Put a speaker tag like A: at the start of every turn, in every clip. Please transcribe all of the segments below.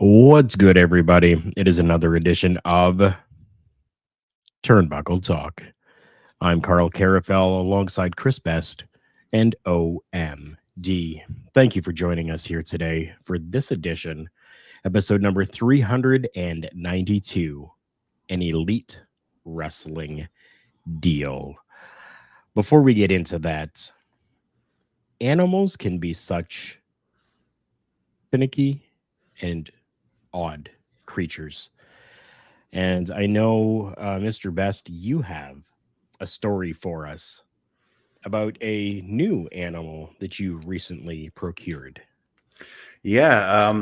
A: What's good, everybody? It is another edition of Turnbuckle Talk. I'm Carl Carafel alongside Chris Best and OMD. Thank you for joining us here today for this edition, episode number 392, an Elite Wrestling Deal. Before we get into that, animals can be such finicky and odd creatures. And I know, Mr. Best, you have a story for us about a new animal that you recently procured.
B: Yeah,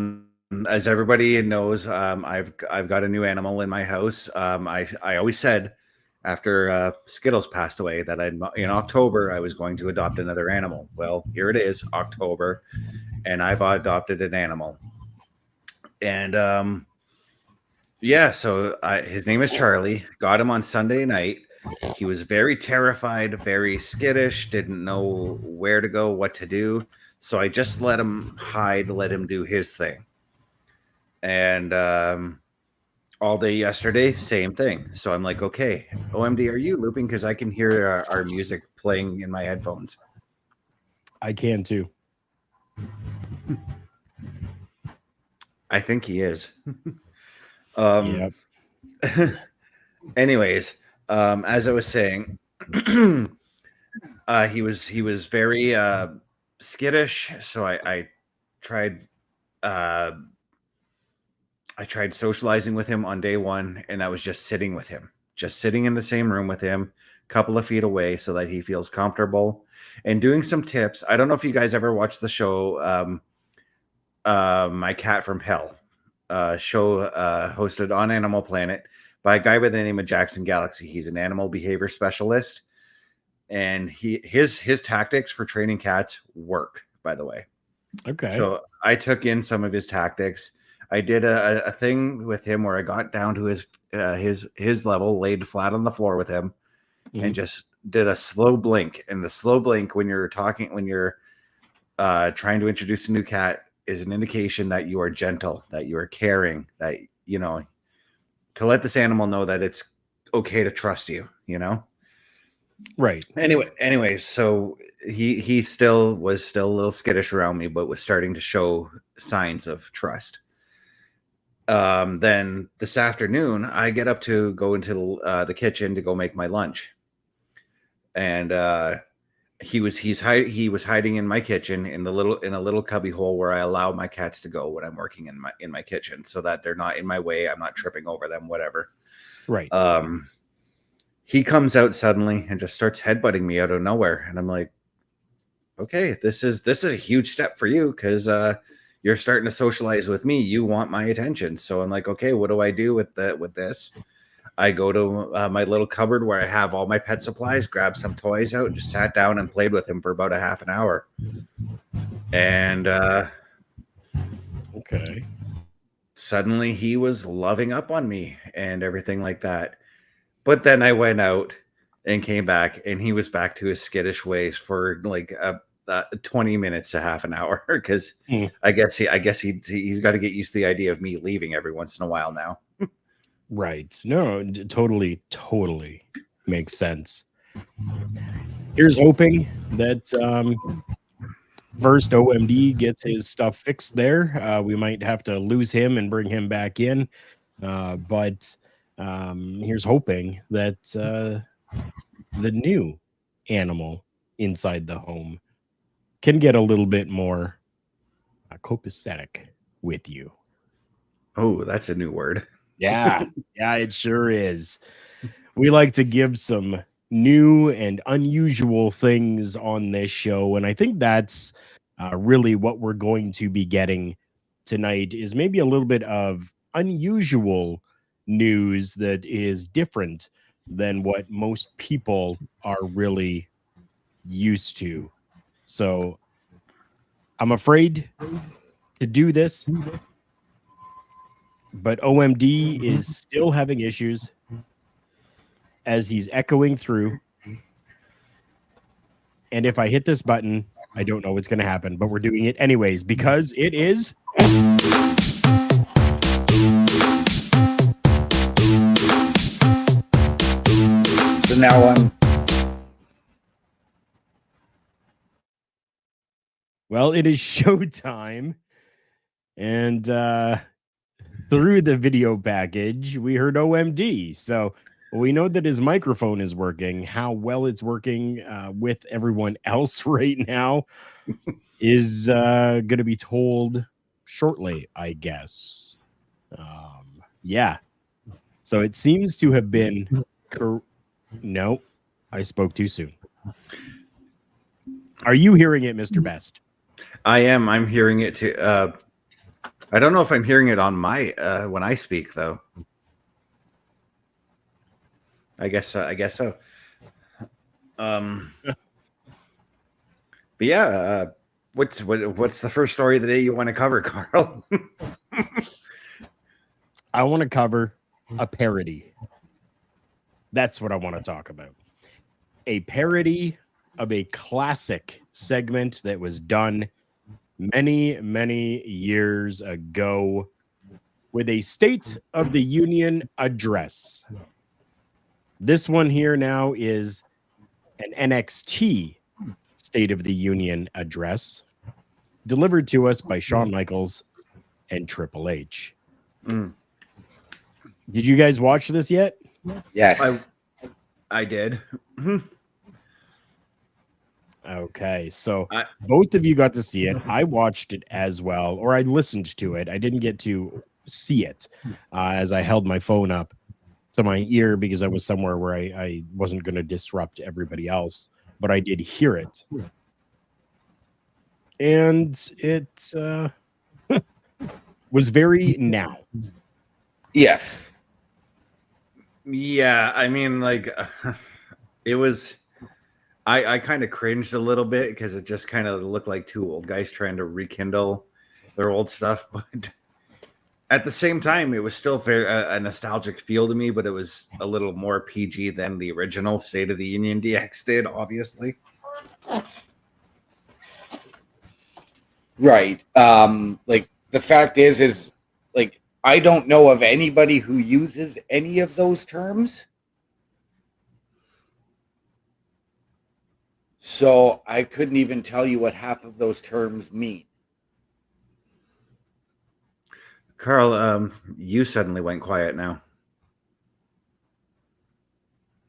B: as everybody knows, I've got a new animal in my house. I always said after Skittles passed away that in October I was going to adopt another animal. Well, here it is, October, and I've adopted an animal. And so his name is Charlie. Got him on Sunday night. He was very terrified, very skittish, didn't know where to go, what to do. So I just let him hide, let him do his thing. And all day yesterday, same thing. So I'm like, okay, OMD, are you looping? Because I can hear our music playing in my headphones.
A: I can too.
B: I think he is.
A: Yep.
B: Anyways, as I was saying, he was very skittish. So I tried socializing with him on day one, and I was just sitting with him, just sitting in the same room with him, a couple of feet away, so that he feels comfortable, and doing some tips. I don't know if you guys ever watched the show, My Cat from Hell, show hosted on Animal Planet by a guy by the name of Jackson Galaxy. He's an animal behavior specialist, and his tactics for training cats work, by the way.
A: Okay.
B: So I took in some of his tactics. I did a thing with him where I got down to his level, laid flat on the floor with him, and just did a slow blink. And the slow blink when you're trying to introduce a new cat is an indication that you are gentle, that you are caring, that, to let this animal know that it's okay to trust you, Right. Anyways, so he was still a little skittish around me, but was starting to show signs of trust. Then this afternoon, I get up to go into the kitchen to go make my lunch, and he was hiding in my kitchen in a little cubby hole where I allow my cats to go when I'm working in my kitchen, so that they're not in my way. I'm not tripping over them, whatever.
A: Right.
B: He comes out suddenly and just starts headbutting me out of nowhere, and I'm like, okay, this is a huge step for you, because you're starting to socialize with me. You want my attention. So I'm like, okay, what do I do with this? I go to my little cupboard where I have all my pet supplies, grab some toys out, just sat down and played with him for about a half an hour. And
A: okay,
B: suddenly he was loving up on me and everything like that. But then I went out and came back, and he was back to his skittish ways for like 20 minutes to half an hour, because I guess he's got to get used to the idea of me leaving every once in a while now.
A: Right. No, totally makes sense. Here's hoping that first OMD gets his stuff fixed there. We might have to lose him and bring him back in, but here's hoping that the new animal inside the home can get a little bit more copacetic with you.
B: Oh, that's a new word.
A: Yeah, it sure is. We like to give some new and unusual things on this show, and I think that's really what we're going to be getting tonight, is maybe a little bit of unusual news that is different than what most people are really used to. So I'm afraid to do this, but OMD is still having issues as he's echoing through. And if I hit this button, I don't know what's going to happen, but we're doing it anyways because it is
C: now on.
A: Well, it is showtime. And through the video package, we heard OMD. So we know that his microphone is working. How well it's working with everyone else right now is going to be told shortly, I guess. Yeah. So it seems to have been... No, I spoke too soon. Are you hearing it, Mr. Best?
B: I am. I'm hearing it too. I don't know if I'm hearing it on my when I speak though. I guess so. But yeah, what's the first story of the day you want to cover, Carl?
A: I want to cover a parody. That's what I want to talk about. A parody of a classic segment that was done many, many years ago with a State of the Union address. This one here now is an NXT State of the Union address delivered to us by Shawn Michaels and Triple H. Did you guys watch this yet?
C: Yes.
B: I did.
A: Okay, so both of you got to see it. I watched it as well, or I listened to it. I didn't get to see it as I held my phone up to my ear because I was somewhere where I wasn't going to disrupt everybody else, but I did hear it. And it was very now.
C: Yes.
B: Yeah, I mean, like, it was... I kind of cringed a little bit because it just kind of looked like two old guys trying to rekindle their old stuff. But at the same time, it was still very a nostalgic feel to me, but it was a little more PG than the original State of the Union DX did, obviously.
C: Right. Like, the fact is like, I don't know of anybody who uses any of those terms. So I couldn't even tell you what half of those terms mean.
B: Carl, you suddenly went quiet now.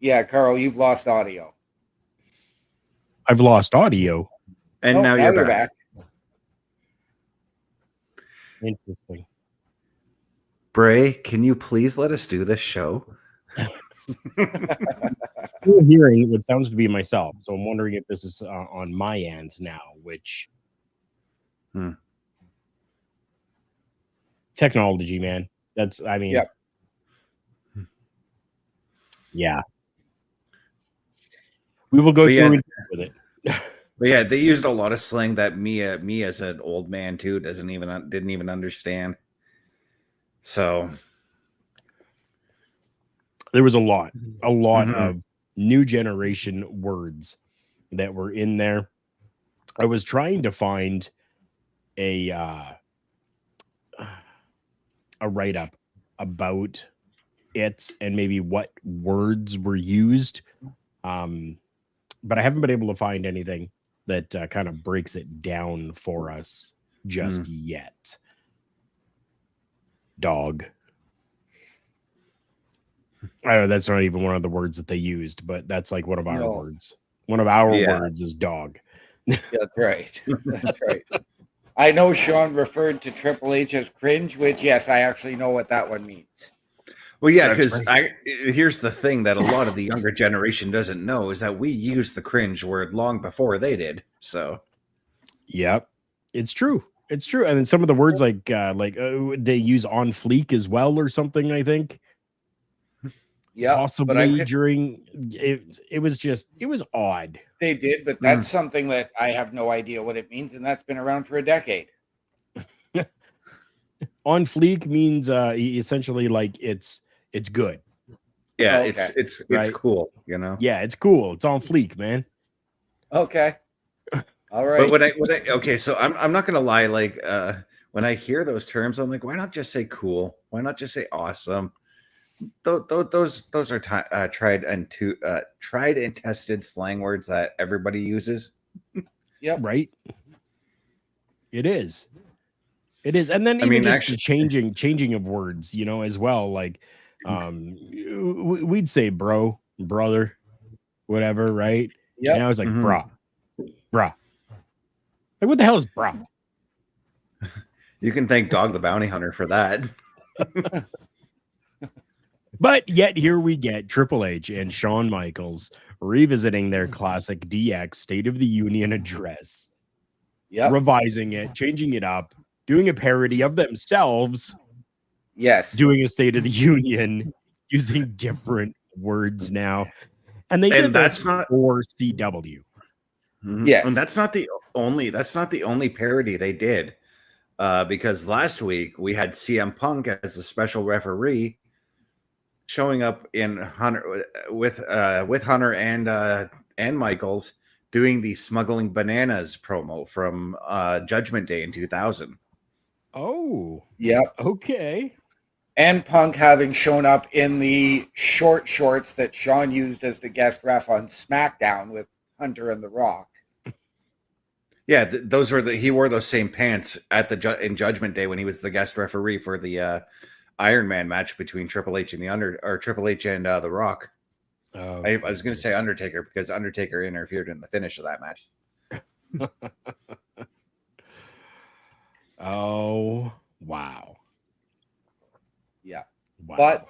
C: Yeah, Carl, you've lost audio.
A: I've lost audio.
B: And now you're back.
A: Interesting.
B: Bray, can you please let us do this show?
A: Still hearing what sounds to be myself, so I'm wondering if this is on my end now, which technology, man. That's, I mean,
C: yep.
A: Yeah. We will go through with it.
B: But yeah, they used a lot of slang that me as an old man too didn't even understand. So
A: there was a lot of new generation words that were in there. I was trying to find a write-up about it and maybe what words were used, but I haven't been able to find anything that kind of breaks it down for us just yet. Dog. I know that's not even one of the words that they used, but that's like one of our words. One of our words is dog.
C: That's right. That's right. I know Sean referred to Triple H as cringe, which, yes, I actually know what that one means.
B: Well, yeah, because here's the thing that a lot of the younger generation doesn't know is that we used the cringe word long before they did. So,
A: yep, it's true. It's true. And then some of the words like they use on fleek as well or something, I think.
C: Yeah,
A: possibly during it was odd.
C: They did, but that's something that I have no idea what it means, and that's been around for a decade.
A: On fleek means essentially like it's good.
B: Yeah, it's
A: right?
B: Cool, you know.
A: Yeah, it's cool. It's on fleek, man.
C: Okay. All right.
B: But okay, so I'm not gonna lie, like when I hear those terms, I'm like, why not just say cool? Why not just say awesome? Those are tried and tested slang words that everybody uses.
C: Yep.
A: Right. It is. It is. And then
B: I
A: even
B: mean,
A: just the
B: actually,
A: changing of words, as well. Like we'd say bro, brother, whatever, right? And
C: Yep.
A: I was like,
B: mhm.
A: brah. Like, what the hell is brah?
B: You can thank Dog the Bounty Hunter for that.
A: But yet here we get Triple H and Shawn Michaels revisiting their classic DX State of the Union address,
C: Yep.
A: revising it, changing it up, doing a parody of themselves,
C: Yes.
A: doing a State of the Union, using different words now. And they did
B: And
A: this
B: that's not
A: for CW.
B: and
C: Yes.
B: that's not the only parody they did. Because last week we had CM Punk as the special referee showing up in Hunter with Hunter and Michaels doing the smuggling bananas promo from Judgment Day in 2000.
A: Oh,
C: Yep.
A: okay.
C: And Punk having shown up in the short shorts that Shawn used as the guest ref on SmackDown with Hunter and The Rock.
B: Yeah, those were he wore those same pants at in Judgment Day when he was the guest referee for the Iron Man match between Triple H and Triple H and The Rock.
A: Oh,
B: I was going to say Undertaker because Undertaker interfered in the finish of that match.
A: Oh, wow.
C: Yeah.
A: Wow.
C: But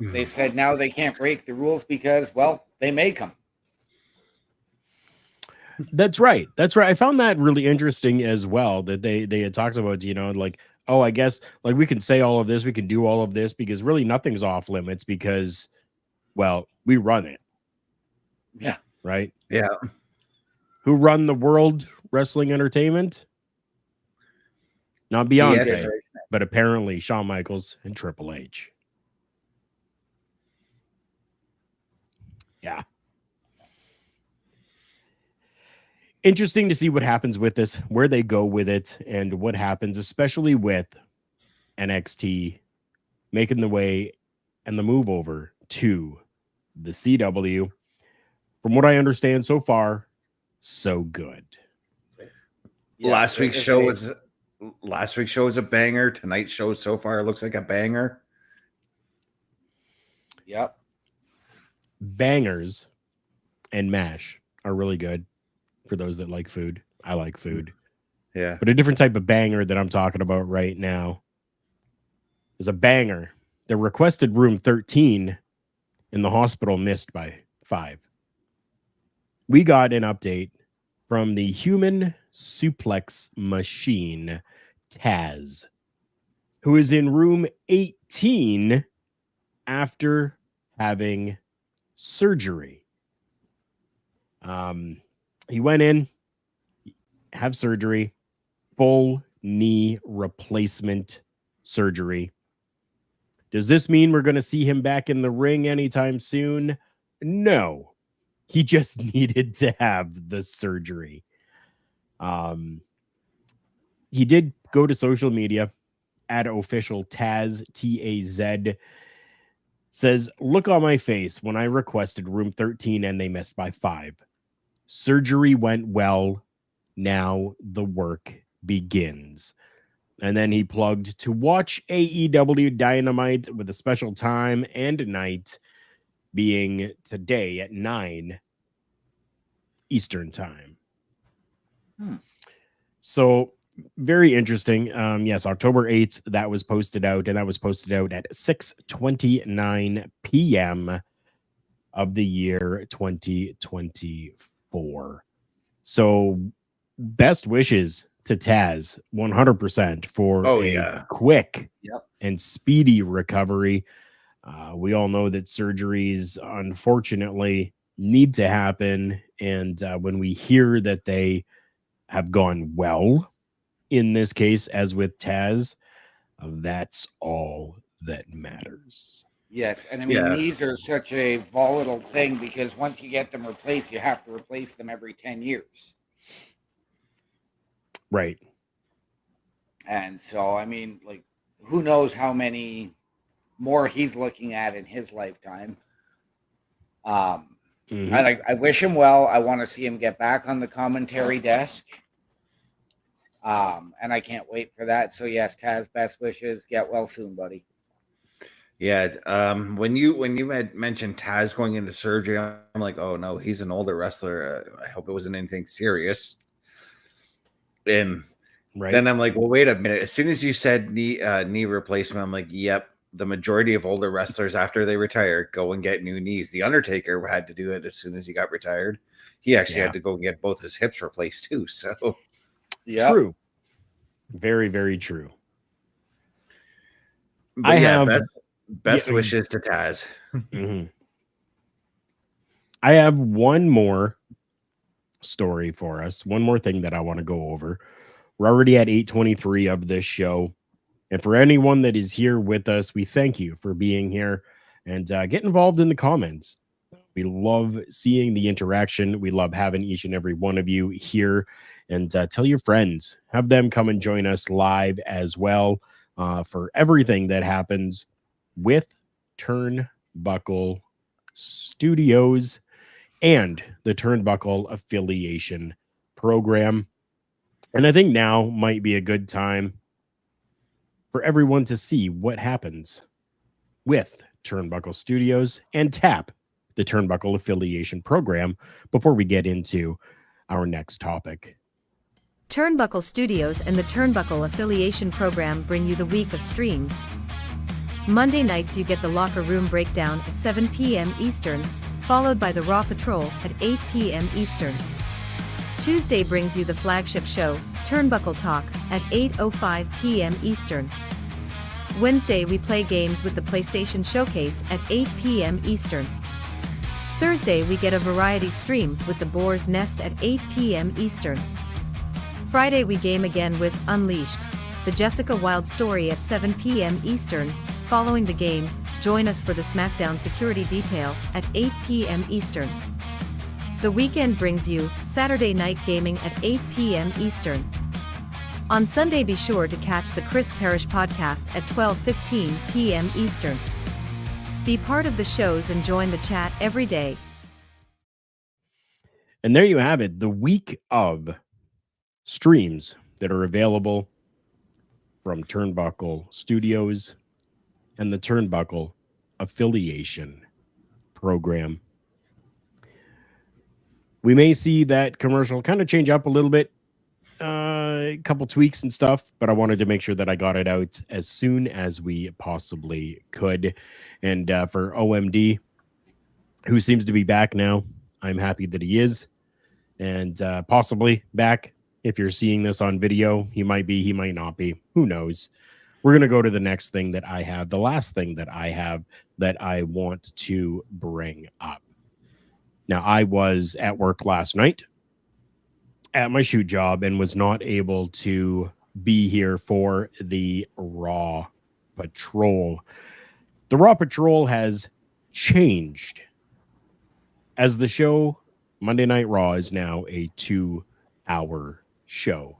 C: they said now they can't break the rules because, well, they make them.
A: That's right. That's right. I found that really interesting as well, that they had talked about, like, oh, I guess like we can say all of this, we can do all of this because really nothing's off limits because, well, we run it.
C: Yeah.
A: Right.
B: Yeah.
A: Who run the world wrestling entertainment? Not Beyonce, but apparently Shawn Michaels and Triple H. Yeah. Interesting to see what happens with this, where they go with it, and what happens, especially with NXT making the way and the move over to the CW. From what I understand so far, so good.
C: Yeah,
B: last week's show was a banger. Tonight's show so far looks like a banger.
C: Yep.
A: Bangers and MASH are really good for those that like food. I like food.
B: Yeah.
A: But a different type of banger that I'm talking about right now is a banger. The requested room 13 in the hospital missed by 5. We got an update from the human suplex machine, Taz, who is in room 18 after having surgery. He went in, have surgery, full knee replacement surgery. Does this mean we're going to see him back in the ring anytime soon? No. He just needed to have the surgery. He did go to social media at official Taz, T-A-Z, says, look on my face when I requested room 13 and they missed by 5. Surgery went well. Now the work begins. And then he plugged to watch AEW Dynamite with a special time and night being today at 9 Eastern time. So very interesting. Yes, October 8th, that was posted out, and that was posted out at 6:29 p.m. of the year 2024. So best wishes to Taz 100% for quick and speedy recovery. We all know that surgeries unfortunately need to happen, and when we hear that they have gone well in this case, as with Taz, that's all that matters.
C: Yes, and I mean, knees are such a volatile thing because once you get them replaced, you have to replace them every 10 years.
A: Right.
C: And so, I mean, like, who knows how many more he's looking at in his lifetime.
A: Mhm.
C: And I wish him well. I want to see him get back on the commentary desk. And I can't wait for that. So yes, Taz, best wishes. Get well soon, buddy.
B: Yeah. When you had mentioned Taz going into surgery, I'm like, oh no, he's an older wrestler. I hope it wasn't anything serious. And then I'm like, well, wait a minute. As soon as you said knee replacement, I'm like, yep. The majority of older wrestlers after they retire go and get new knees. The Undertaker had to do it as soon as he got retired. He actually had to go and get both his hips replaced too. So
C: yeah,
A: true. Very, very true.
B: But best wishes to Taz.
A: Mm-hmm. I have one more story for us. One more thing that I want to go over. We're already at 8:23 of this show. And for anyone that is here with us, we thank you for being here and get involved in the comments. We love seeing the interaction. We love having each and every one of you here, and tell your friends, have them come and join us live as well for everything that happens with Turnbuckle Studios and the Turnbuckle affiliation program. And I think now might be a good time for everyone to see what happens with Turnbuckle Studios and tap the Turnbuckle affiliation program before we get into our next topic.
D: Turnbuckle Studios and the Turnbuckle affiliation program bring you the week of streams. Monday nights you get the Locker Room Breakdown at 7 p.m. Eastern, followed by the Raw Patrol at 8 p.m. Eastern. Tuesday brings you the flagship show, Turnbuckle Talk, at 8:05 p.m. Eastern. Wednesday we play games with the PlayStation Showcase at 8 p.m. Eastern. Thursday we get a variety stream with the Boar's Nest at 8 p.m. Eastern. Friday we game again with Unleashed, the Jessica Wilde story at 7 p.m. Eastern. Following the game, join us for the SmackDown Security Detail at 8 p.m. Eastern. The weekend brings you Saturday Night Gaming at 8 p.m. Eastern. On Sunday be sure to catch the Chris Parrish podcast at 12:15 p.m. Eastern. Be part of the shows and join the chat every day.
A: And there you have it, the week of streams that are available from Turnbuckle Studios and the Turnbuckle affiliation program. We may see that commercial kind of change up a little bit, a couple tweaks and stuff, but I wanted to make sure that I got it out as soon as we possibly could. And for OMD, who seems to be back now, I'm happy that he is, and possibly back. If you're seeing this on video, he might be, he might not be. Who knows? We're going to go to the next thing that I have, the last thing that I have that I want to bring up. Now, I was at work last night at my shoot job and was not able to be here for the Raw Patrol. The Raw Patrol has changed, as the show Monday Night Raw is now a 2-hour show.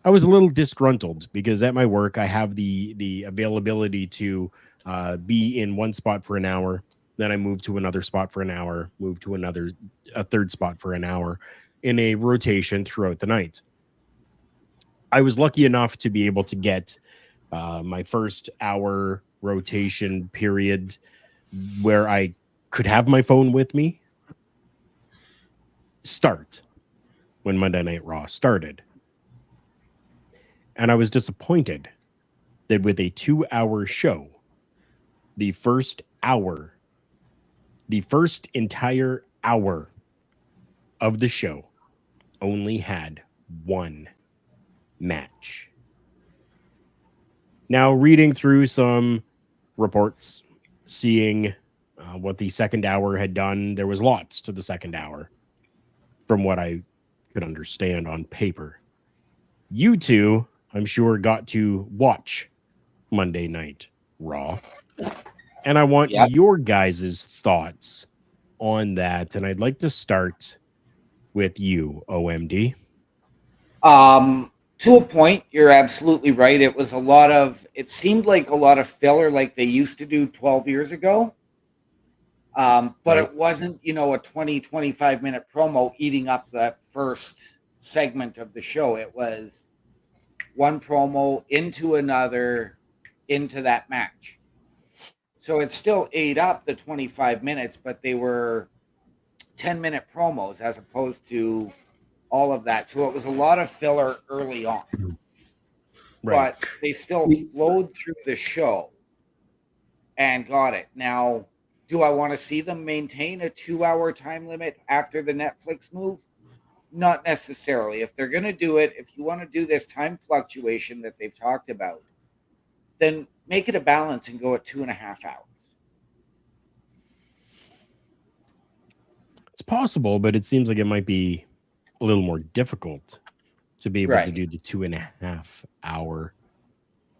A: I was a little disgruntled because at my work I have the availability to be in one spot for an hour, then I move to another spot for an hour, move to a third spot for an hour in a rotation throughout the night. I was lucky enough to be able to get my first hour rotation period where I could have my phone with me start when Monday Night Raw started. And I was disappointed that with a 2-hour show, the first entire hour of the show only had one match. Now, reading through some reports, seeing what the second hour had done, there was lots to the second hour from what I could understand on paper. You two, I'm sure, got to watch Monday Night Raw. And I want your guys' thoughts on that. And I'd like to start with you, OMD.
C: To a point, you're absolutely right. It seemed like a lot of filler like they used to do 12 years ago. But
A: Right.
C: it wasn't, a 20, 25-minute promo eating up that first segment of the show. It was one promo into another, into that match. So it still ate up the 25 minutes, but they were 10-minute promos as opposed to all of that. So it was a lot of filler early on.
A: Right.
C: But they still flowed through the show and got it. Now, do I want to see them maintain a 2-hour time limit after the Netflix move? Not necessarily. If they're going to do it, if you want to do this time fluctuation that they've talked about, then make it a balance and go at 2.5 hours.
A: It's possible, but it seems like it might be a little more difficult to be able to do the 2.5 hour.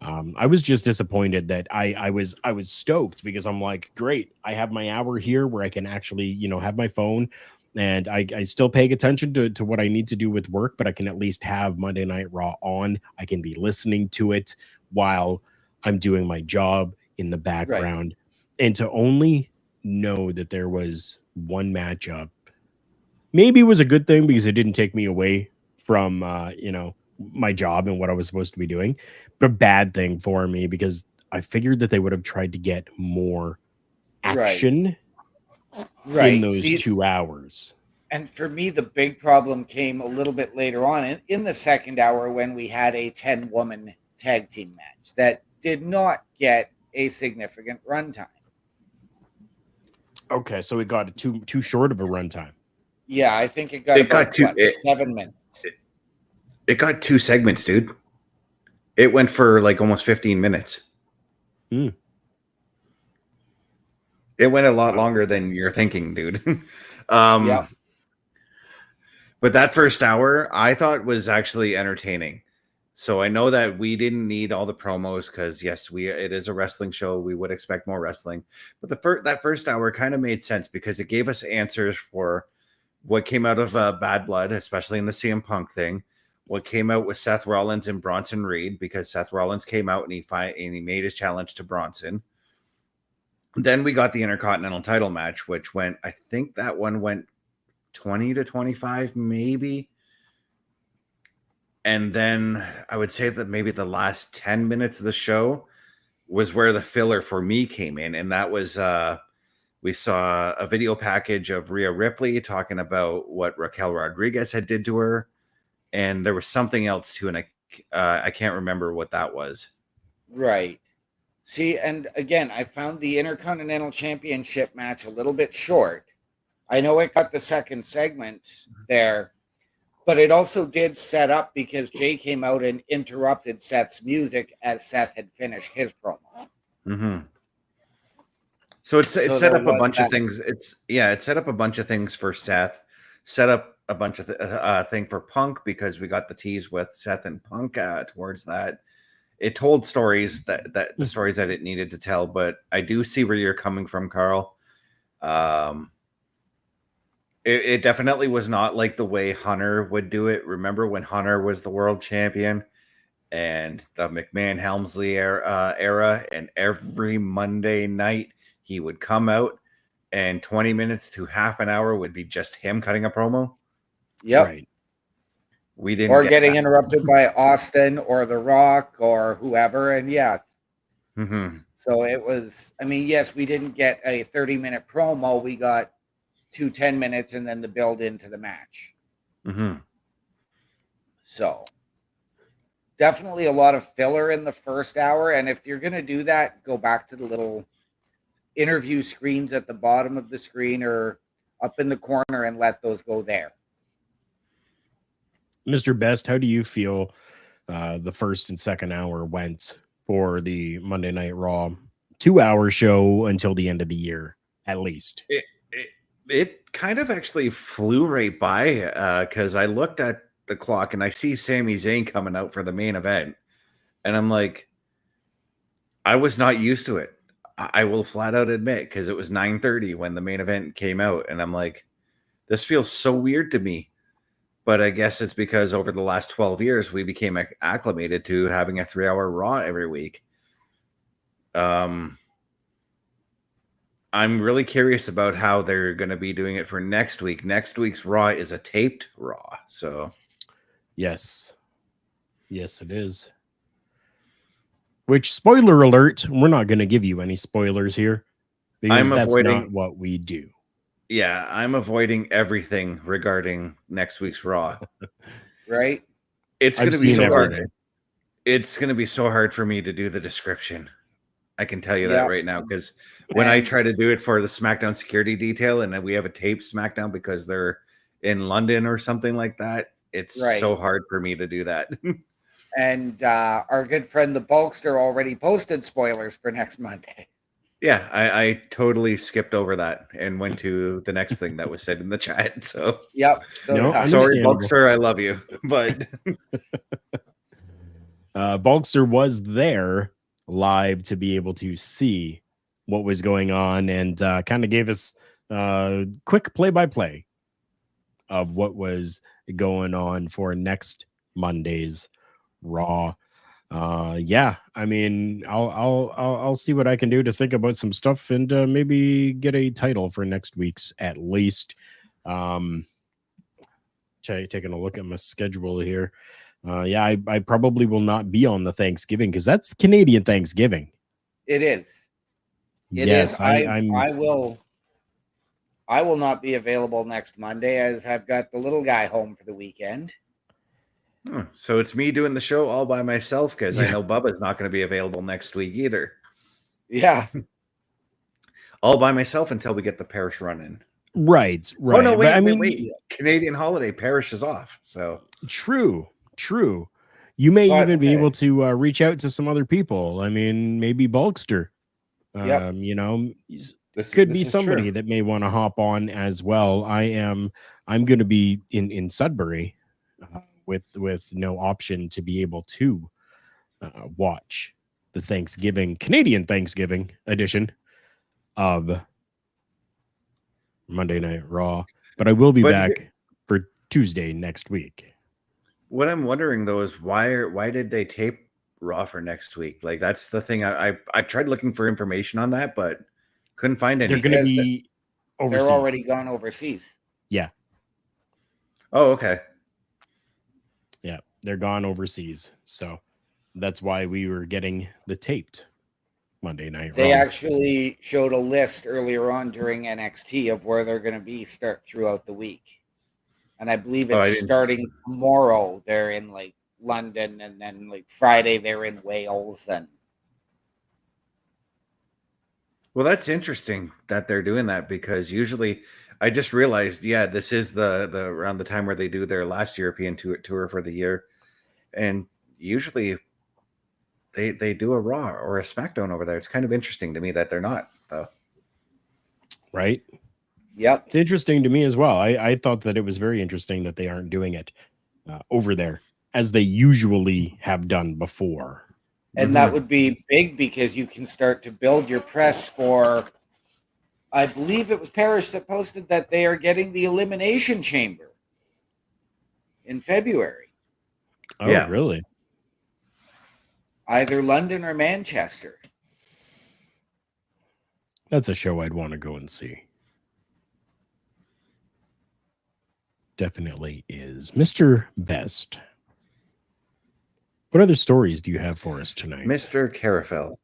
A: I was just disappointed that I was stoked because I'm like, great, I have my hour here where I can actually, have my phone and I still paying attention to what I need to do with work, but I can at least have Monday Night Raw on. I can be listening to it while I'm doing my job in the background. Right. And to only know that there was one matchup, maybe it was a good thing because it didn't take me away from, my job and what I was supposed to be doing, but a bad thing for me because I figured that they would have tried to get more action in those 2 hours.
C: And for me, the big problem came a little bit later on in the second hour when we had a 10-woman tag team match that did not get a significant runtime.
A: Okay, so it got too short of a runtime.
C: Yeah, I think it got 7 minutes.
B: It got 2 segments, dude. It went for like almost 15 minutes. It went a lot longer than you're thinking, dude. Yeah. But that first hour, I thought was actually entertaining. So I know that we didn't need all the promos because, yes, it is a wrestling show. We would expect more wrestling. But that first hour kind of made sense because it gave us answers for what came out of Bad Blood, especially in the CM Punk thing. What came out with Seth Rollins and Bronson Reed, because Seth Rollins came out and he made his challenge to Bronson. Then we got the Intercontinental title match, which I think that one went 20 to 25, maybe. And then I would say that maybe the last 10 minutes of the show was where the filler for me came in. And that was, we saw a video package of Rhea Ripley talking about what Raquel Rodriguez had did to her. And there was something else too, and I can't remember what that was.
C: Right. See, and again, I found the Intercontinental Championship match a little bit short. I know it got the second segment there, but it also did set up because Jay came out and interrupted Seth's music as Seth had finished his promo.
B: Mm-hmm. So it set up a bunch of things. It set up a bunch of things for Seth. Set up a bunch of thing for Punk because we got the tease with Seth and Punk towards that. It told stories that the stories that it needed to tell, but I do see where you're coming from, Carl. It definitely was not like the way Hunter would do it. Remember when Hunter was the world champion and the McMahon Helmsley era, and every Monday night he would come out and 20 minutes to half an hour would be just him cutting a promo.
C: Yep.
A: Right.
C: We didn't or getting interrupted by Austin or The Rock or whoever. And yes.
B: Mm-hmm.
C: So it was, yes, we didn't get a 30-minute promo. We got 2 10 minutes and then the build into the match.
B: Mm-hmm.
C: So definitely a lot of filler in the first hour. And if you're going to do that, go back to the little interview screens at the bottom of the screen or up in the corner and let those go there.
A: Mr. Best, how do you feel the first and second hour went for the Monday Night Raw 2-hour show until the end of the year, at least?
B: It kind of actually flew right by because I looked at the clock and I see Sami Zayn coming out for the main event. And I'm like, I was not used to it. I will flat out admit, because it was 9:30 when the main event came out. And I'm like, this feels so weird to me. But I guess it's because over the last 12 years, we became acclimated to having a 3-hour Raw every week. I'm really curious about how they're going to be doing it for next week. Next week's Raw is a taped Raw. So,
A: yes, it is. Which, spoiler alert, we're not going to give you any spoilers here because that's not what we do.
B: Yeah, I'm avoiding everything regarding next week's Raw.
C: Right?
B: It's going to be so hard. It's going to be so hard for me to do the description. I can tell you that right now, because when I try to do it for the SmackDown security detail and then we have a taped SmackDown because they're in London or something like that, it's so hard for me to do that.
C: And our good friend the Bulkster already posted spoilers for next Monday.
B: Yeah, I totally skipped over that and went to the next thing that was said in the chat. So
C: yep. So
B: sorry, Bulkster, I love you, but
A: Bulkster was there live to be able to see what was going on and kind of gave us quick play-by-play of what was going on for next Monday's Raw. Yeah, I mean, I'll see what I can do to think about some stuff and maybe get a title for next week's at least. Taking a look at my schedule here. Yeah, I probably will not be on the Thanksgiving because that's Canadian Thanksgiving.
C: It is.
A: Yes,
C: I will not be available next Monday as I've got the little guy home for the weekend.
B: So it's me doing the show all by myself because I know Bubba's not going to be available next week either.
C: Yeah.
B: All by myself until we get the parish run in.
A: Right.
B: Oh, no, wait. Canadian holiday, parish is off. So
A: true. You may even be able to reach out to some other people. I mean, maybe Bulkster. You know, this could be somebody that may want to hop on as well. I'm going to be in Sudbury with no option to be able to watch the Canadian Thanksgiving edition of Monday Night Raw, but I will be back for Tuesday next week.
B: What I'm wondering though is why did they tape Raw for next week? Like that's the thing. I tried looking for information on that, but couldn't find any.
A: They're going to be overseas.
C: They're already gone overseas.
A: Yeah.
B: Oh, okay.
A: Yeah, they're gone overseas, so that's why we were getting the taped Monday Night Raw.
C: They actually showed a list earlier on during NXT of where they're going to be throughout the week. And I believe it's starting tomorrow. They're in like London, and then like Friday they're in Wales. And
B: well, that's interesting that they're doing that because usually I just realized, this is the around the time where they do their last European tour for the year, and usually they do a Raw or a SmackDown over there. It's kind of interesting to me that they're not, though.
A: Right?
C: Yep.
A: It's interesting to me as well. I thought that it was very interesting that they aren't doing it over there as they usually have done before.
C: And that would be big because you can start to build your press for, I believe it was Parrish that posted that they are getting the Elimination Chamber in February.
A: Oh, yeah. Really?
C: Either London or Manchester.
A: That's a show I'd want to go and see. Definitely is. Mr. Best, what other stories do you have for us tonight?
B: Mr. Carafel.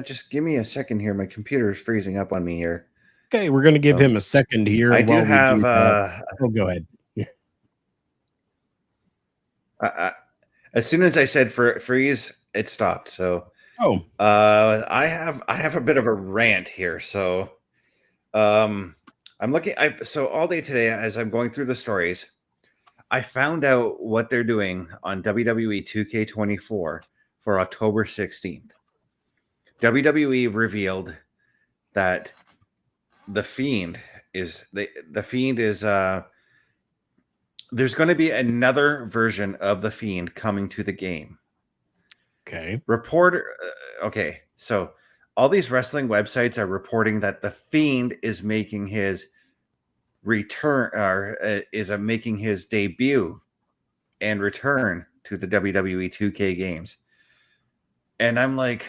B: Just give me a second here. My computer is freezing up on me here.
A: Okay, we're going to give him a second here.
B: I do have...
A: go ahead.
B: As soon as I said freeze, it stopped. So, I have a bit of a rant here. So, I'm looking. So all day today, as I'm going through the stories, I found out what they're doing on WWE 2K24 for October 16th. WWE revealed that the Fiend is there's going to be another version of the Fiend coming to the game.
A: Okay.
B: Okay. So all these wrestling websites are reporting that the Fiend is making his is making his debut and return to the WWE 2K games. And I'm like,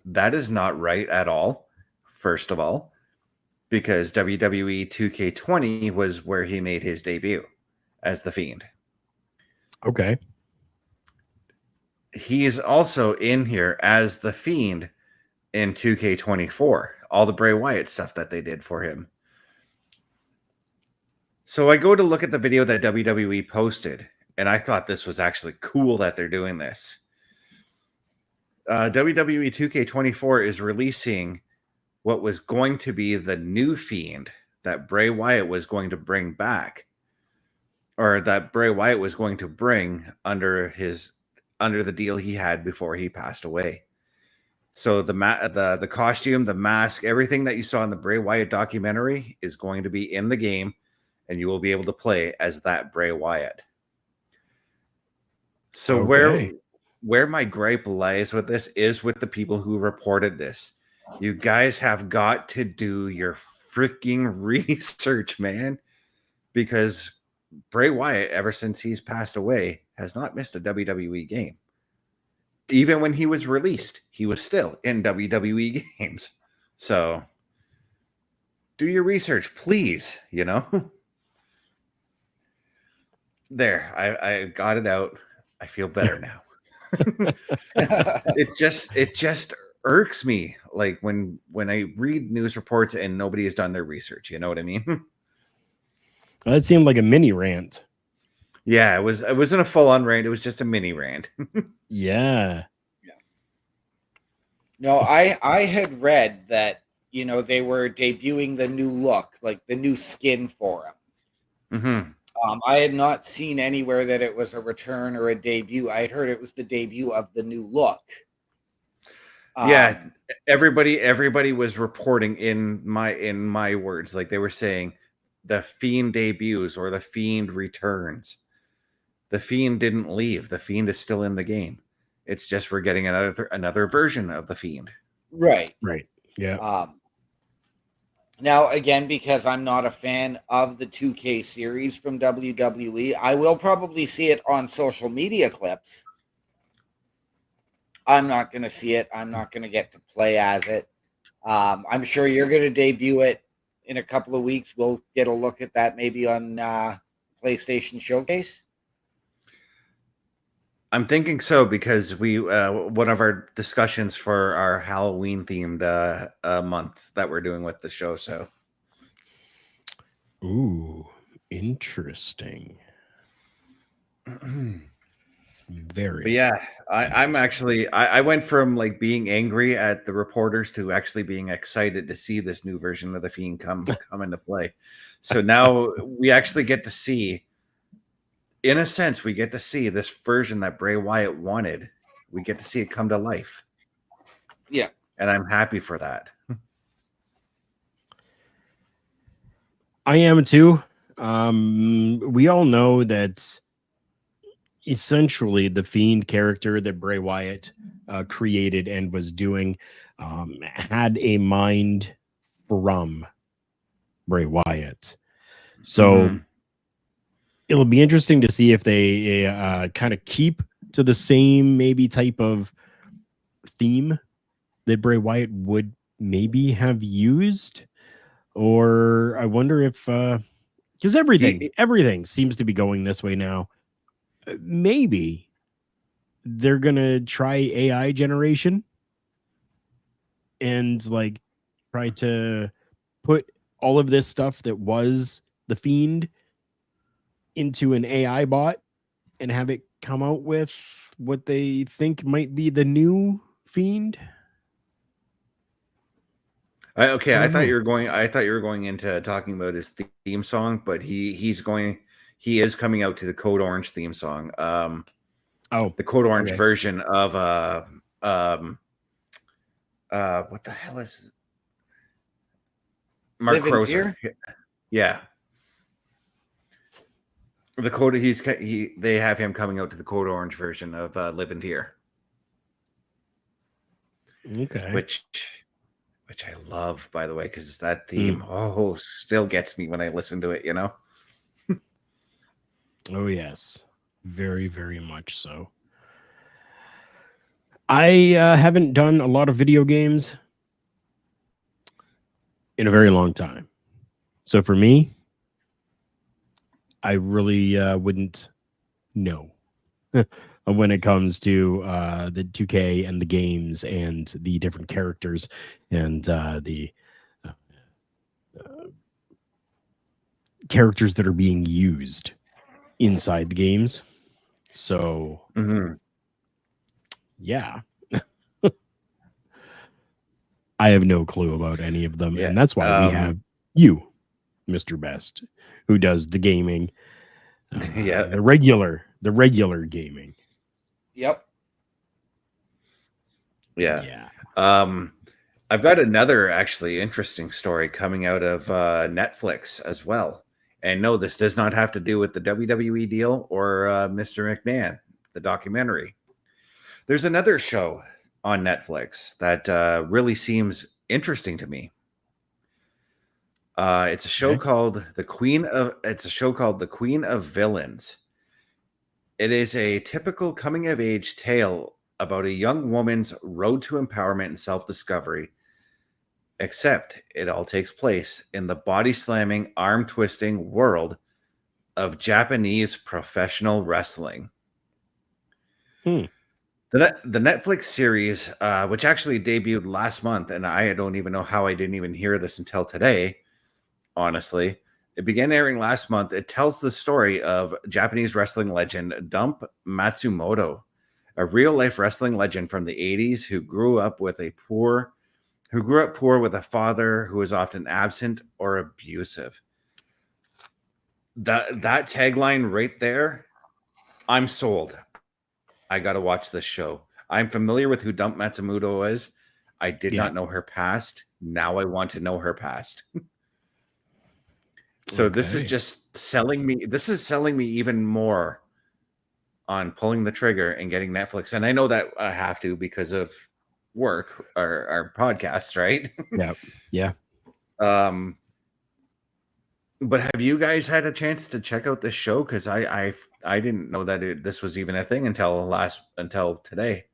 B: that is not right at all, first of all, because WWE 2K20 was where he made his debut as The Fiend.
A: Okay.
B: He is also in here as The Fiend in 2K24, all the Bray Wyatt stuff that they did for him. So I go to look at the video that WWE posted, and I thought this was actually cool that they're doing this. WWE 2K24 is releasing what was going to be the new Fiend that Bray Wyatt was going to bring back, or that Bray Wyatt was going to bring under the deal he had before he passed away. So the costume, the mask, everything that you saw in the Bray Wyatt documentary is going to be in the game, and you will be able to play as that Bray Wyatt. So where my gripe lies with this is with the people who reported this. You guys have got to do your freaking research, man, because Bray Wyatt, ever since he's passed away, has not missed a WWE game. Even when he was released, he was still in WWE games. So do your research, please, There, I got it out. I feel better now. It just irks me, like when I read news reports and nobody has done their research. You know what I mean?
A: That seemed like a mini rant.
B: Yeah, it wasn't a full-on rant. It was just a mini rant.
A: Yeah.
C: No, I had read that, they were debuting the new look, like the new skin for him.
B: Mm-hmm.
C: I had not seen anywhere that it was a return or a debut. I had heard it was the debut of the new look.
B: Yeah, everybody was reporting in my words, like they were saying the Fiend debuts or the Fiend returns. The Fiend didn't leave. The Fiend is still in the game. It's just we're getting another version of the Fiend.
C: Right.
A: Yeah.
C: Now, again, because I'm not a fan of the 2K series from WWE, I will probably see it on social media clips. I'm not going to see it. I'm not going to get to play as it. I'm sure you're going to debut it in a couple of weeks. We'll get a look at that maybe on PlayStation Showcase.
B: I'm thinking so because we one of our discussions for our Halloween themed month that we're doing with the show. So,
A: ooh, interesting. Very.
B: But yeah, I'm actually I went from like being angry at the reporters to actually being excited to see this new version of the Fiend come into play. So now we actually get to see. In a sense, we get to see this version that Bray Wyatt wanted. We get to see it come to life.
C: Yeah.
B: And I'm happy for that.
A: I am too. We all know that essentially the Fiend character that Bray Wyatt created and was doing had a mind from Bray Wyatt. So it'll be interesting to see if they kind of keep to the same maybe type of theme that Bray Wyatt would maybe have used, or I wonder if because everything seems to be going this way now. Maybe they're gonna try AI generation and like try to put all of this stuff that was the Fiend into an AI bot and have it come out with what they think might be the new Fiend.
B: I thought you were going into talking about his theme song, but he is coming out to the Code Orange theme song. The Code Orange version of what the hell is it? Mark Crozer? Yeah. The Code they have him coming out to the Code Orange version of Live and Here.
A: Okay.
B: Which which I love, by the way, because that theme still gets me when I listen to it.
A: Oh yes, very, very much so. I haven't done a lot of video games in a very long time. So for me, I really wouldn't know when it comes to the 2K and the games and the different characters and the characters that are being used inside the games. So, yeah. I have no clue about any of them.
B: Yeah.
A: And that's why we have you, Mr. Best, who does the gaming.
B: Yeah.
A: The regular gaming.
C: Yep.
B: Yeah. I've got another actually interesting story coming out of Netflix as well. And no, this does not have to do with the WWE deal or Mr. McMahon, the documentary. There's another show on Netflix that really seems interesting to me. It's a show called The Queen of Villains. It is a typical coming of age tale about a young woman's road to empowerment and self-discovery, except it all takes place in the body-slamming, arm-twisting world of Japanese professional wrestling. The Netflix series, which actually debuted last month, and I don't even know how I didn't even hear this until today, honestly. It began airing last month. It tells the story of Japanese wrestling legend Dump Matsumoto, a real-life wrestling legend from the 80s who grew up poor with a father who was often absent or abusive. That tagline right there, I'm sold. I got to watch this show. I'm familiar with who Dump Matsumoto is. I did not know her past. Now I want to know her past. So this is just selling me. This is selling me even more on pulling the trigger and getting Netflix. And I know that I have to because of work or our podcasts, right?
A: Yeah.
B: But have you guys had a chance to check out this show? Because I didn't know that this was even a thing until today.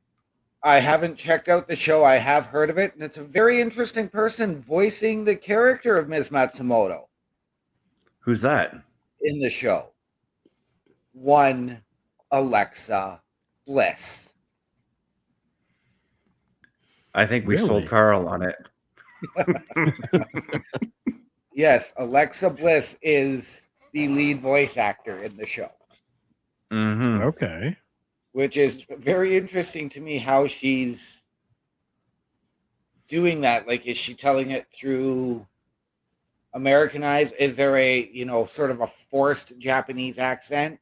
C: I haven't checked out the show. I have heard of it, and it's a very interesting person voicing the character of Ms. Matsumoto.
B: Who's that?
C: In the show? One Alexa Bliss.
B: I think we sold Carl on it.
C: Yes, Alexa Bliss is the lead voice actor in the show.
A: Okay.
C: Which is very interesting to me how she's doing that. Like, is she telling it through Americanized? Is there a, sort of a forced Japanese accent?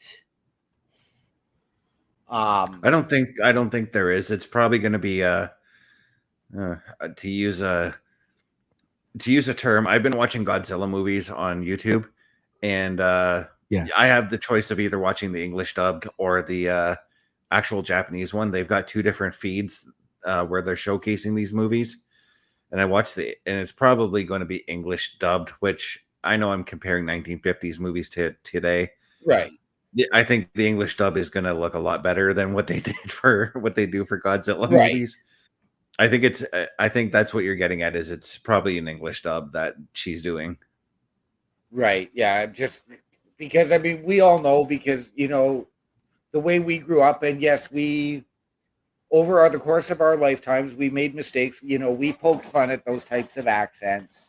B: I don't think there is. It's probably going to be to use a term. I've been watching Godzilla movies on YouTube, and I have the choice of either watching the English dubbed or the actual Japanese one. They've got two different feeds where they're showcasing these movies, and I watched and it's probably going to be English dubbed, which I know I'm comparing 1950s movies to today.
C: Right.
B: I think the English dub is going to look a lot better than what they do for Godzilla movies. I think that's what you're getting at, is it's probably an English dub that she's doing.
C: Right. Yeah. Just because, we all know, because, the way we grew up, and yes, over the course of our lifetimes, we made mistakes. We poked fun at those types of accents.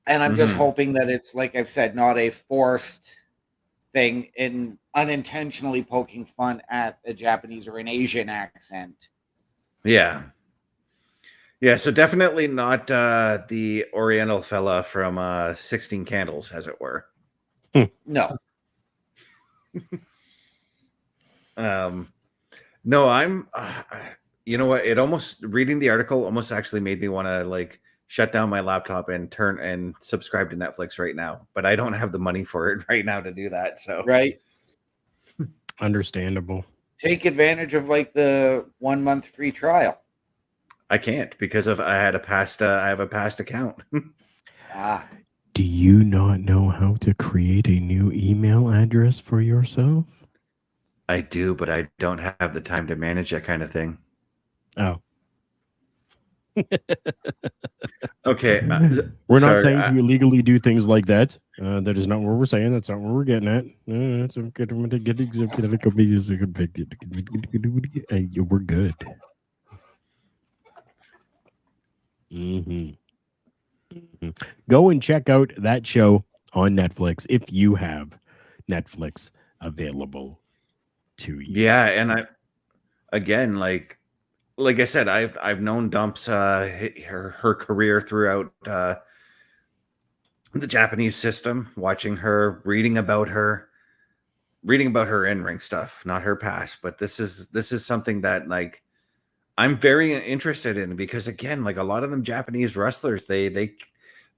C: And I'm just hoping that it's, like I've said, not a forced thing in unintentionally poking fun at a Japanese or an Asian accent.
B: Yeah. So definitely not the Oriental fella from 16 Candles, as it were.
C: No.
B: No, I'm you know what, it almost, reading the article almost actually made me want to shut down my laptop and subscribe to Netflix right now, but I don't have the money for it right now to do that. So
C: right.
A: Understandable.
C: Take advantage of the 1 month free trial.
B: I can't because I have a past account.
A: Do you not know how to create a new email address for yourself?
B: I do, but I don't have the time to manage that kind of thing.
A: Oh.
B: Okay.
A: We're not saying to illegally do things like that. That is not what we're saying. That's not what we're getting at. That's good. We're good. Go and check out that show on Netflix if you have Netflix available to you.
B: Yeah, and like I said, I've known Dumps her career throughout the Japanese system, watching her, reading about her in-ring stuff, not her past, but this is something that like I'm very interested in, because again, like a lot of them Japanese wrestlers, they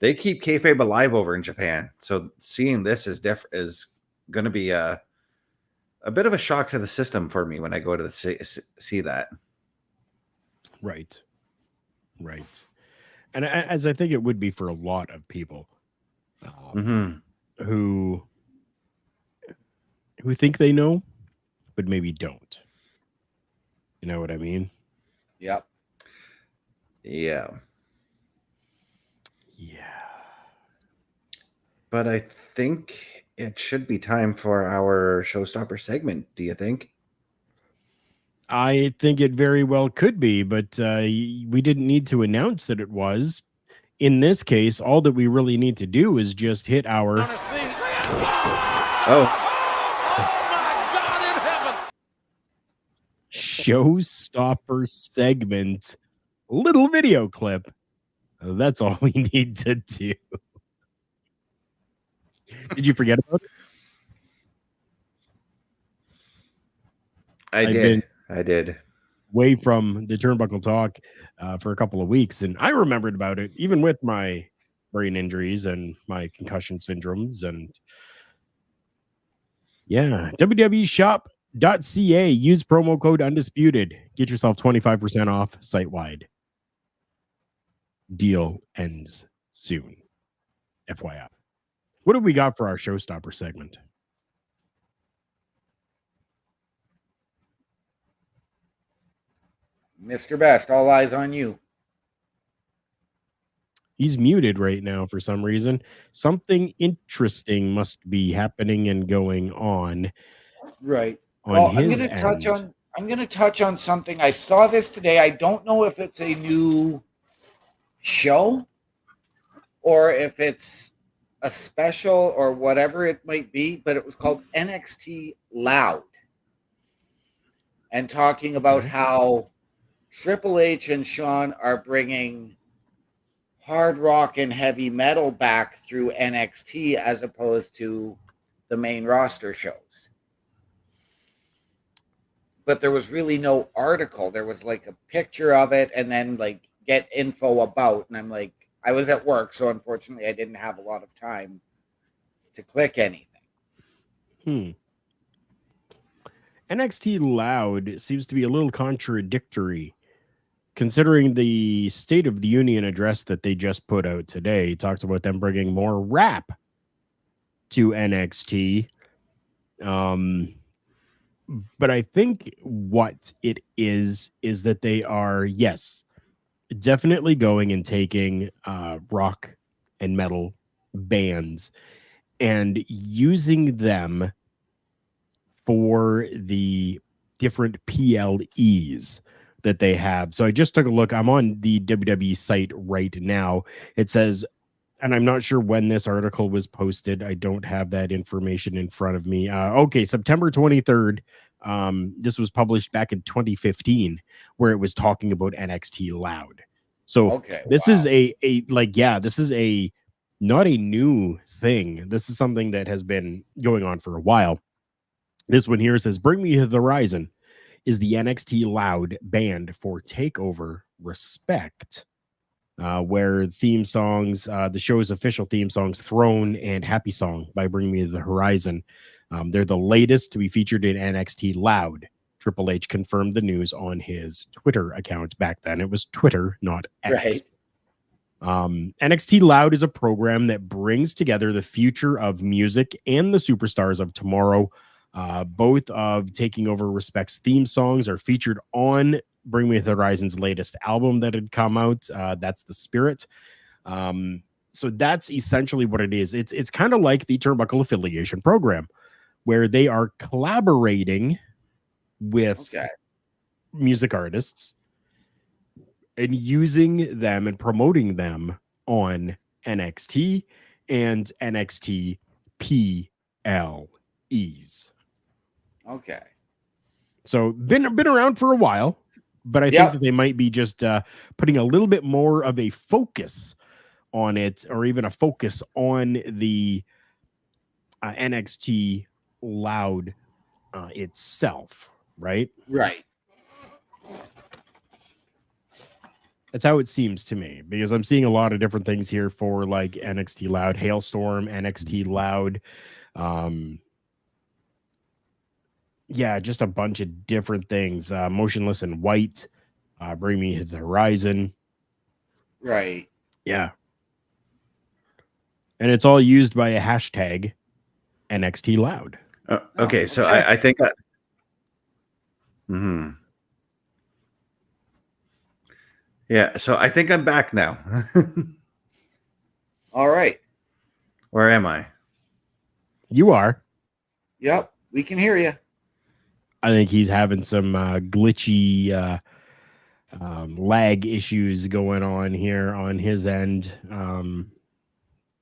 B: keep kayfabe alive over in Japan. So seeing this is going to be a bit of a shock to the system for me when I go to see that.
A: Right. And as I think it would be for a lot of people who think they know, but maybe don't. You know what I mean?
C: Yep.
B: Yeah. But I think it should be time for our Showstopper segment. Do you think?
A: I think it very well could be, but we didn't need to announce that it was. In this case, all that we really need to do is just hit our... Showstopper segment little video clip. That's all we need to do. Did you forget about it?
B: I did.
A: Away from the Turnbuckle Talk for a couple of weeks, and I remembered about it, even with my brain injuries and my concussion syndromes. And yeah, www.shop.ca. Use promo code Undisputed. Get yourself 25% off site-wide. Deal ends soon. FYI. What have we got for our Showstopper segment?
C: Mr. Best, all eyes on you.
A: He's muted right now for some reason. Something interesting must be happening and going on.
C: Right.
A: I'm
C: going to touch on something. I saw this today. I don't know if it's a new show or if it's a special or whatever it might be, but it was called NXT Loud, and talking about how Triple H and Shawn are bringing hard rock and heavy metal back through NXT as opposed to the main roster shows. But there was really no article. There was like a picture of it and then like get info about. And I'm like, I was at work, so unfortunately I didn't have a lot of time to click anything.
A: NXT Loud seems to be a little contradictory, considering the State of the Union address that they just put out today. Talked about them bringing more rap to NXT. But I think what it is that they are, yes, definitely going and taking rock and metal bands and using them for the different PLEs that they have. So I just took a look. I'm on the WWE site right now. It says, and I'm not sure when this article was posted. I don't have that information in front of me. Okay, September 23rd. This was published back in 2015, where it was talking about NXT Loud. So this is this is not a new thing. This is something that has been going on for a while. This one here says, "Bring Me to the Horizon is the NXT Loud band for TakeOver Respect." Where theme songs, the show's official theme songs, Throne and Happy Song by Bring Me to the Horizon. They're the latest to be featured in NXT Loud. Triple H confirmed the news on his Twitter account. Back then it was Twitter, not X.
C: Right.
A: NXT Loud is a program that brings together the future of music and the superstars of tomorrow. Both of Taking Over Respect's theme songs are featured on Bring Me the Horizon's latest album that had come out. That's The Spirit. So that's essentially what it is. It's kind of like the Turnbuckle affiliation program, where they are collaborating with music artists and using them and promoting them on NXT and NXT PLEs.
C: Okay.
A: So been around for a while, but I think that they might be just putting a little bit more of a focus on it, or even a focus on the NXT Loud itself, right?
C: Right.
A: That's how it seems to me, because I'm seeing a lot of different things here for like NXT Loud, Hailstorm, NXT Loud. Yeah, just a bunch of different things. Motionless in White, Bring Me the Horizon.
C: Right.
A: Yeah. And it's all used by a hashtag NXT Loud.
B: Okay, so I think that. Yeah, so I think I'm back now.
C: All right.
B: Where am I?
A: You are.
C: Yep, we can hear you.
A: I think he's having some glitchy lag issues going on here on his end,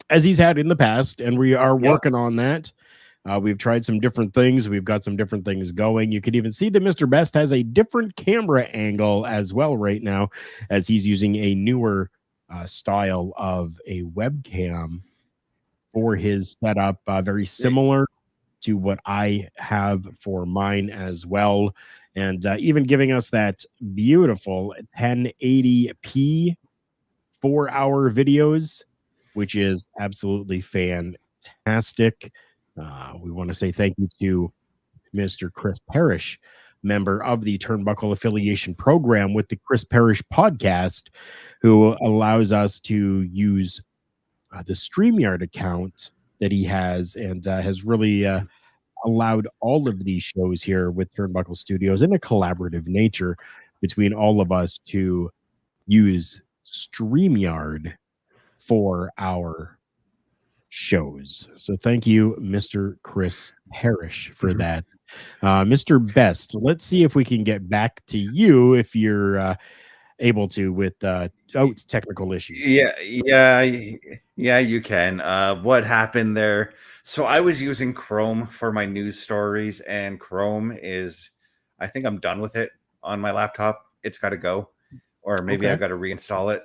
A: as he's had in the past, and we are working on that. We've tried some different things. We've got some different things going. You could even see that Mr. Best has a different camera angle as well right now, as he's using a newer style of a webcam for his setup, very similar to what I have for mine as well. And even giving us that beautiful 1080p 4-hour videos, which is absolutely fantastic. We want to say thank you to Mr. Chris Parrish, member of the Turnbuckle affiliation program with the Chris Parrish podcast, who allows us to use the StreamYard account that he has, and has really allowed all of these shows here with Turnbuckle Studios in a collaborative nature between all of us to use StreamYard for our shows. So thank you, Mr. Chris Parrish, for that. Mr. Best, let's see if we can get back to you if you're able to with it's technical issues.
B: Yeah, you can. What happened there? So I was using Chrome for my news stories, and Chrome is, I think I'm done with it on my laptop. It's got to go, or maybe I've got to reinstall it,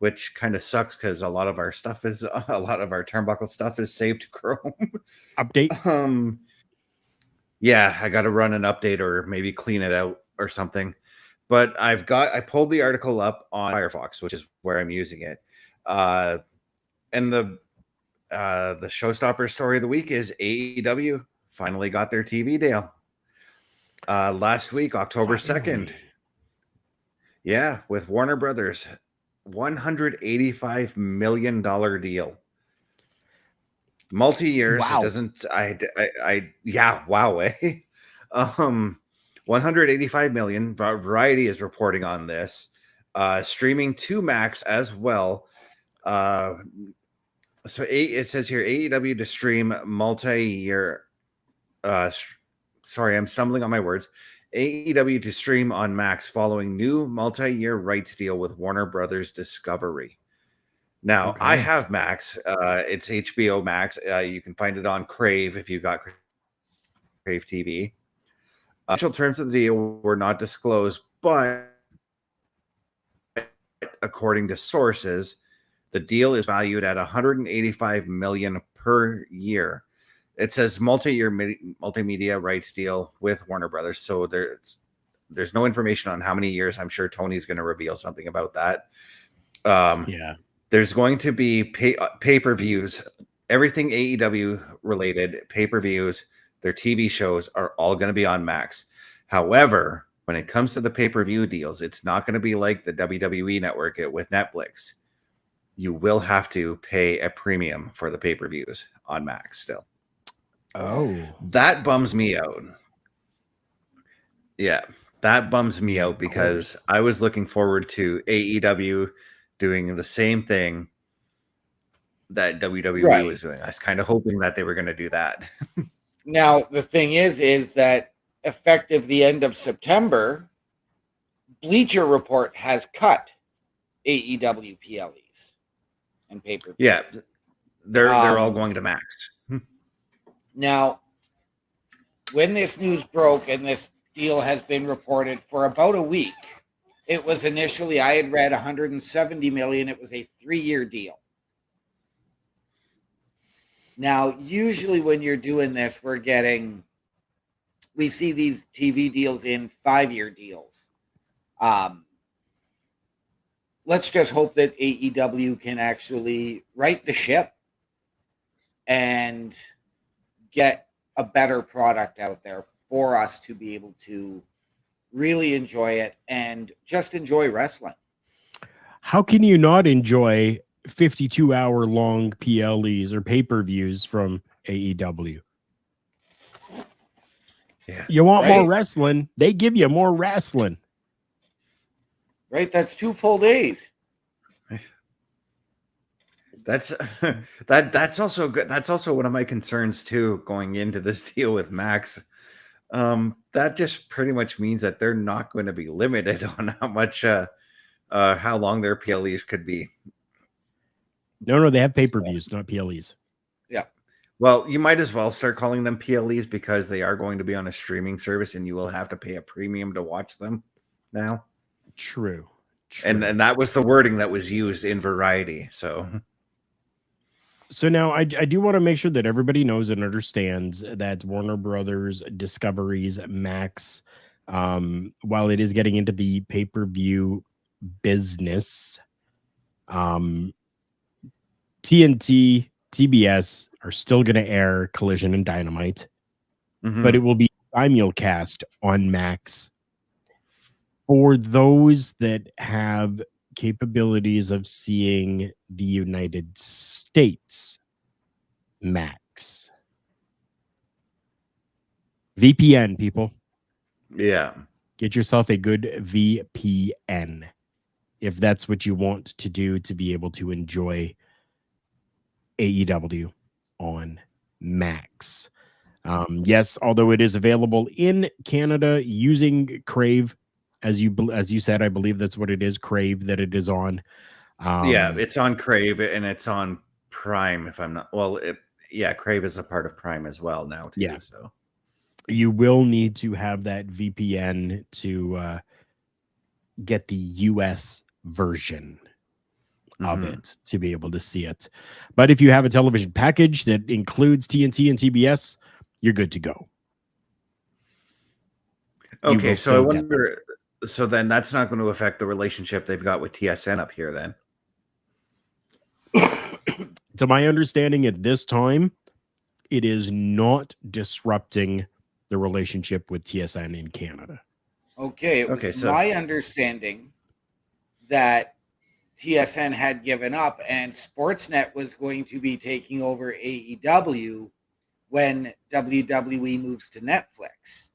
B: which kind of sucks because a lot of our Turnbuckle stuff is saved to Chrome.
A: Update.
B: Yeah, I got to run an update or maybe clean it out or something. But I pulled the article up on Firefox, which is where I'm using it. And the Showstopper story of the week is AEW finally got their TV deal. Last week, October 2nd. Yeah, with Warner Brothers. $185 million deal. Multi-years.
A: Wow.
B: It doesn't, wow. 185 million. Variety is reporting on this. Streaming to Max as well. So it says here AEW to stream multi-year. Sorry, I'm stumbling on my words. AEW to stream on Max following new multi-year rights deal with Warner Brothers Discovery. Now, I have Max. It's HBO Max. You can find it on Crave if you got Crave TV. Official terms of the deal were not disclosed, but according to sources, the deal is valued at $185 million per year. It says multi-year multimedia rights deal with Warner Brothers. So there's no information on how many years. I'm sure Tony's going to reveal something about that. There's going to be pay-per-views, everything AEW related, pay-per-views, their TV shows are all going to be on Max. However, when it comes to the pay-per-view deals, it's not going to be like the WWE network with Netflix. You will have to pay a premium for the pay-per-views on Max still.
A: Oh,
B: that bums me out. Yeah, that bums me out because I was looking forward to AEW doing the same thing that WWE was doing. I was kind of hoping that they were going to do that.
C: Now, the thing is that effective the end of September, Bleacher Report has cut AEW PLEs and pay-per-views.
B: Yeah, they're all going to Max.
C: Now, when this news broke and this deal has been reported for about a week, it was initially, I had read 170 million. It was a 3-year deal. Now, usually when you're doing this, we see these TV deals in 5-year deals. Let's just hope that AEW can actually right the ship and get a better product out there for us to be able to really enjoy it and just enjoy wrestling.
A: How can you not enjoy 52-hour long PLEs or pay-per-views from AEW?
B: Yeah.
A: You want more wrestling? They give you more wrestling.
C: Right? That's 2 full days.
B: That's also good. That's also one of my concerns too, going into this deal with Max. That just pretty much means that they're not going to be limited on how long their PLEs could be.
A: No, they have pay-per-views, not PLEs.
C: Yeah.
B: Well, you might as well start calling them PLEs because they are going to be on a streaming service and you will have to pay a premium to watch them now.
A: True.
B: And that was the wording that was used in Variety.
A: So now I do want to make sure that everybody knows and understands that Warner Brothers Discovery's Max, while it is getting into the pay-per-view business, TNT, TBS are still going to air Collision and Dynamite, but it will be simulcast on Max for those that have capabilities of seeing the United States Max. VPN, people.
B: Yeah.
A: Get yourself a good VPN if that's what you want to do to be able to enjoy AEW on Max. Yes, although it is available in Canada using Crave, as you said, I believe that's what it is, Crave, that it is on.
B: Yeah, it's on Crave and it's on Prime. If I'm not Crave is a part of Prime as well now too.
A: Yeah.
B: So
A: you will need to have that VPN to get the US version of it to be able to see it. But if you have a television package that includes TNT and TBS, you're good to go.
B: Okay, so I wonder, so then that's not going to affect the relationship they've got with TSN up here then?
A: To my understanding at this time, it is not disrupting the relationship with TSN in Canada.
C: Okay, so my understanding that TSN had given up and Sportsnet was going to be taking over AEW when WWE moves to Netflix.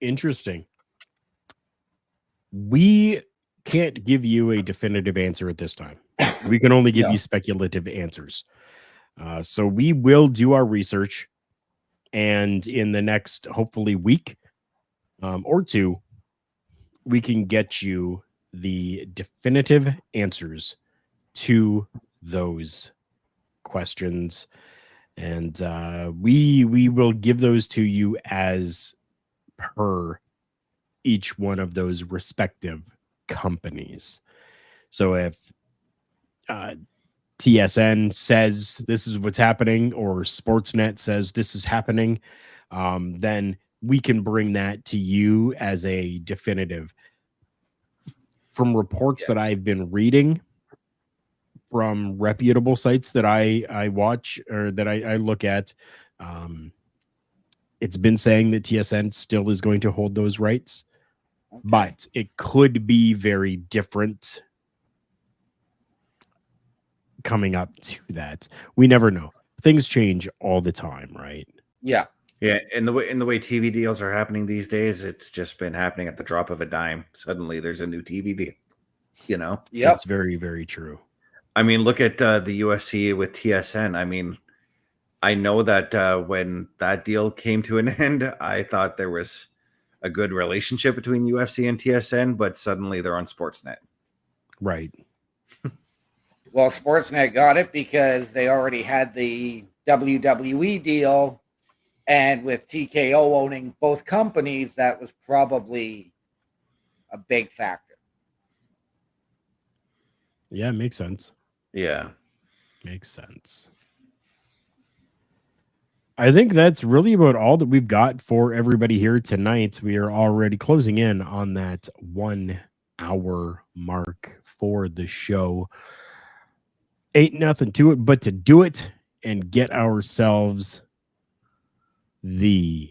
A: Interesting. We can't give you a definitive answer at this time. We can only give you speculative answers. So we will do our research, and in the next, hopefully, week or two, we can get you the definitive answers to those questions. And we will give those to you as per each one of those respective companies. So if TSN says this is what's happening, or Sportsnet says this is happening, then we can bring that to you as a definitive. From reports that I've been reading from reputable sites that I watch or that I look at, It's been saying that TSN still is going to hold those rights,
C: Okay.
A: but it could be very different coming up to that. We never know. Things change all the time, right?
C: Yeah.
B: Yeah, in the way TV deals are happening these days, it's just been happening at the drop of a dime. Suddenly, there's a new TV deal. You know,
C: Yep.
A: It's very, very true.
B: I mean, look at the UFC with TSN. I mean, I know that when that deal came to an end, I thought there was a good relationship between UFC and TSN, but suddenly they're on Sportsnet.
A: Right.
C: Well, Sportsnet got it because they already had the WWE deal, and with TKO owning both companies, that was probably a big factor.
A: Yeah, makes sense.
B: Yeah.
A: Makes sense. I think that's really about all that we've got for everybody here tonight. We are already closing in on that 1 hour mark for the show. Ain't nothing to it but to do it and get ourselves the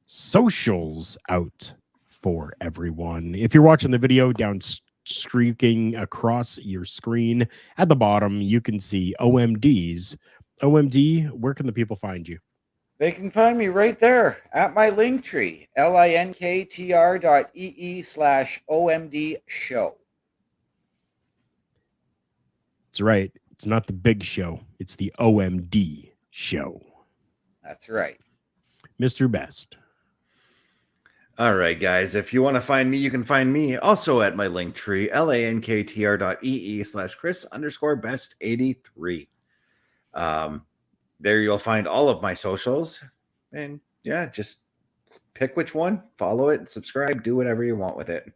A: socials out for everyone. If you're watching the video down streaking across your screen at the bottom, you can see OMDs. OMD, where can the people find you?
C: They can find me right there at my link tree, linktr.ee/OMD show.
A: That's right. It's not the big show. It's the OMD show.
C: That's right.
A: Mr. Best.
B: All right, guys. If you want to find me, you can find me also at my link tree, linktr.ee/Chris_best83. There you'll find all of my socials. And yeah, just pick which one, follow it, subscribe, do whatever you want with it.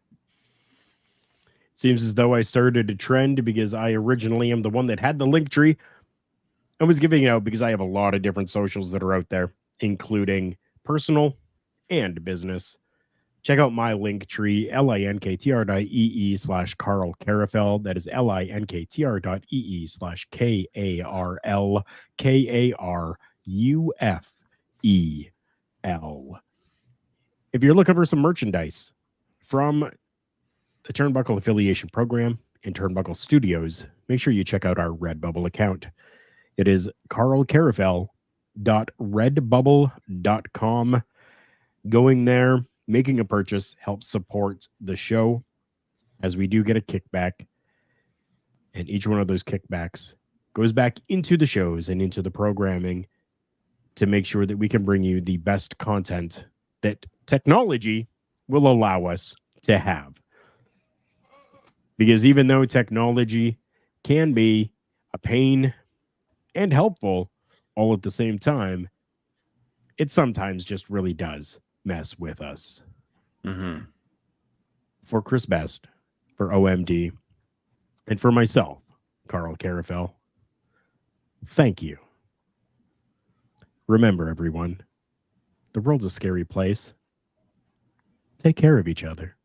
A: Seems as though I started a trend because I originally am the one that had the link tree. I was giving it out because I have a lot of different socials that are out there, including personal and business. Check out my link tree, linktr.ee/Carl Carafel. That is linktr.ee/KARLKARUFEL. If you're looking for some merchandise from the Turnbuckle Affiliation Program and Turnbuckle Studios, make sure you check out our Redbubble account. It is carlcarafel.redbubble.com. Going there, making a purchase helps support the show, as we do get a kickback. And each one of those kickbacks goes back into the shows and into the programming to make sure that we can bring you the best content that technology will allow us to have. Because even though technology can be a pain and helpful all at the same time, it sometimes just really does mess with us.
B: Mm-hmm.
A: For Chris Best, for OMD, and for myself, Carl Carafel, thank you. Remember, everyone, the world's a scary place. Take care of each other.